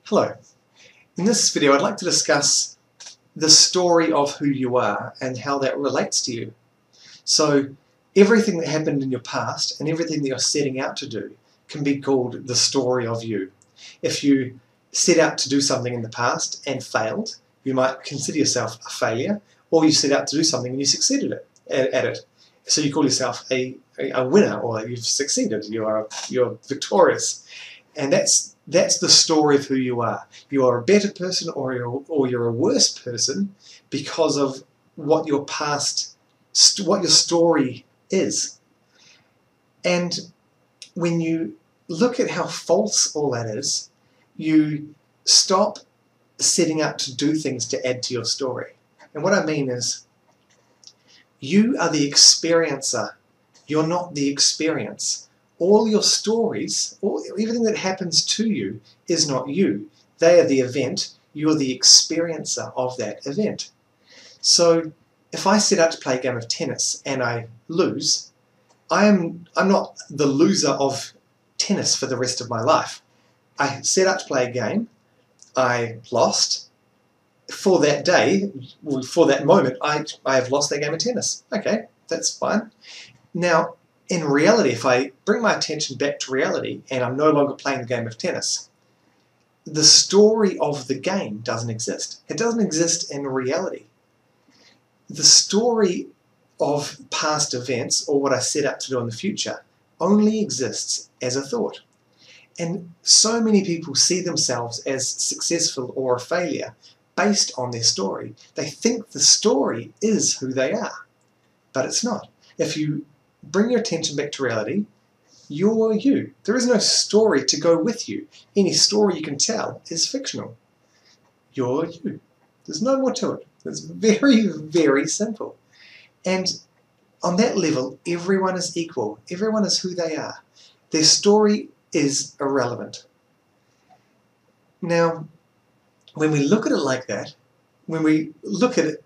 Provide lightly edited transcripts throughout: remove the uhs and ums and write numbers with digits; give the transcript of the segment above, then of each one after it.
Hello. In this video I'd like to discuss the story of who you are and how that relates to you. So everything that happened in your past and everything that you're setting out to do can be called the story of you. If you set out to do something in the past and failed, you might consider yourself a failure, or you set out to do something and you succeeded at it. So you call yourself a winner, or you've succeeded, you're victorious. And that's the story of who you are. You are a better person, or you're a worse person because of what your past, what your story is. And when you look at how false all that is, you stop setting out to do things to add to your story. And what I mean is, you are the experiencer. You're not the experience. All your stories, everything that happens to you is not you. They are the event. You're the experiencer of that event. So if I set out to play a game of tennis and I lose, I'm not the loser of tennis for the rest of my life. I set out to play a game, I lost. For that day, for that moment, I have lost that game of tennis. Okay, that's fine. Now, in reality, if I bring my attention back to reality and I'm no longer playing the game of tennis, the story of the game doesn't exist. It doesn't exist in reality. The story of past events, or what I set out to do in the future, only exists as a thought. And so many people see themselves as successful or a failure based on their story. They think the story is who they are, but it's not. If you bring your attention back to reality, you're you. There is no story to go with you. Any story you can tell is fictional. You're you. There's no more to it. It's very, very simple. And on that level, everyone is equal. Everyone is who they are. Their story is irrelevant. Now, when we look at it like that, when we look at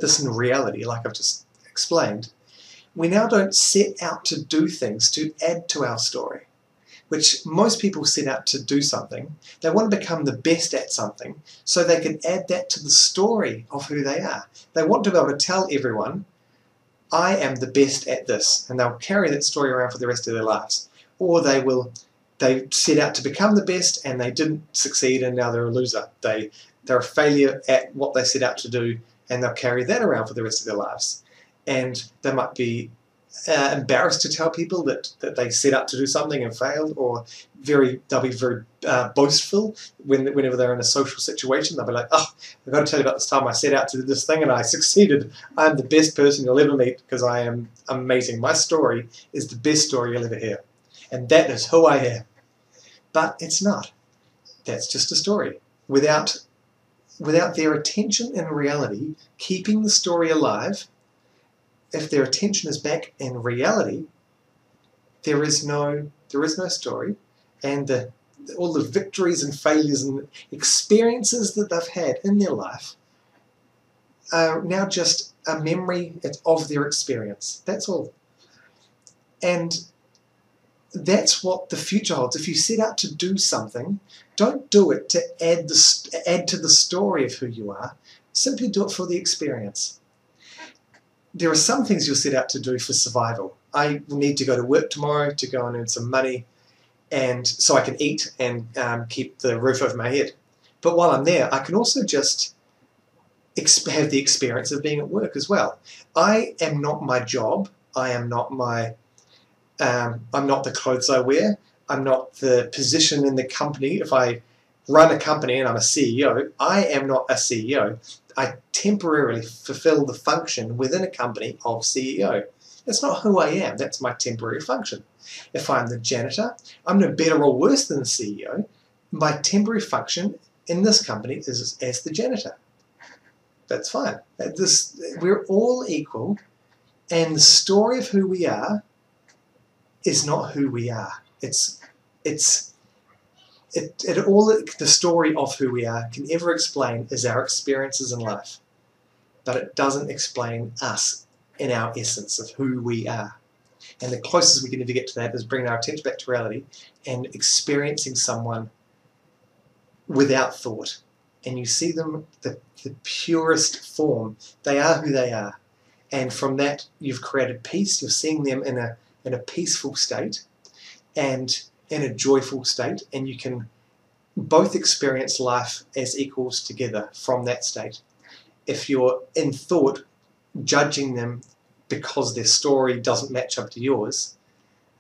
this in reality, like I've just explained, we now don't set out to do things to add to our story, which most people set out to do something. They want to become the best at something so they can add that to the story of who they are. They want to be able to tell everyone, I am the best at this, and they'll carry that story around for the rest of their lives. Or they set out to become the best and they didn't succeed and now they're a loser. They're a failure at what they set out to do, and they'll carry that around for the rest of their lives. And they might be embarrassed to tell people that they set out to do something and failed, or they'll be very boastful whenever they're in a social situation. They'll be like, oh, I've got to tell you about this time I set out to do this thing and I succeeded. I'm the best person you'll ever meet because I am amazing. My story is the best story you'll ever hear. And that is who I am. But it's not. That's just a story. Without their attention in reality, keeping the story alive, if their attention is back in reality, there is no story, and all the victories and failures and experiences that they've had in their life are now just a memory of their experience. That's all. And that's what the future holds. If you set out to do something, don't do it to add to the story of who you are. Simply do it for the experience. There are some things you'll set out to do for survival. I need to go to work tomorrow to go and earn some money, and so I can eat and keep the roof over my head. But while I'm there, I can also just have the experience of being at work as well. I am not my job. I am not I'm not the clothes I wear. I'm not the position in the company. If I run a company and I'm a CEO, I am not a CEO. I temporarily fulfill the function within a company of CEO. That's not who I am. That's my temporary function. If I'm the janitor, I'm no better or worse than the CEO. My temporary function in this company is as the janitor. That's fine. We're all equal, and the story of who we are is not who we are. The story of who we are can ever explain is our experiences in life, but it doesn't explain us in our essence of who we are. And the closest we can ever get to that is bringing our attention back to reality and experiencing someone without thought, and you see them the purest form. They are who they are, and from that you've created peace. You're seeing them in a peaceful state and in a joyful state, and you can both experience life as equals together from that state. If you're in thought judging them because their story doesn't match up to yours,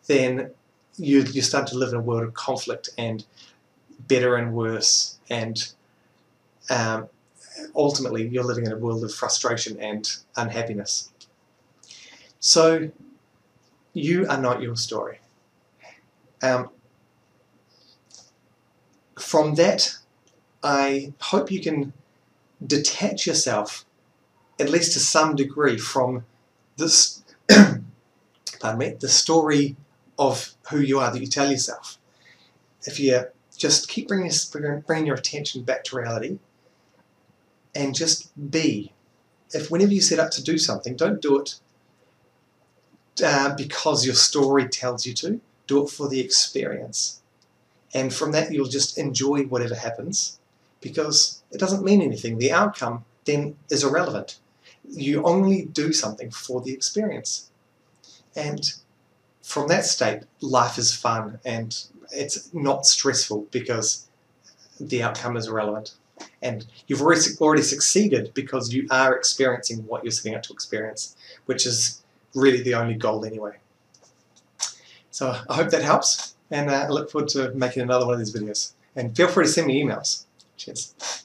then you start to live in a world of conflict and better and worse, and ultimately you're living in a world of frustration and unhappiness. So you are not your story. From that, I hope you can detach yourself, at least to some degree, from this pardon me, the story of who you are that you tell yourself. If you just keep bringing your attention back to reality and just be. If whenever you set out to do something, don't do it because your story tells you to. Do it for the experience. And from that you'll just enjoy whatever happens, because it doesn't mean anything. The outcome then is irrelevant. You only do something for the experience. And from that state, life is fun and it's not stressful because the outcome is irrelevant. And you've already succeeded because you are experiencing what you're setting out to experience, which is really the only goal anyway. So I hope that helps, and I look forward to making another one of these videos. And feel free to send me emails. Cheers.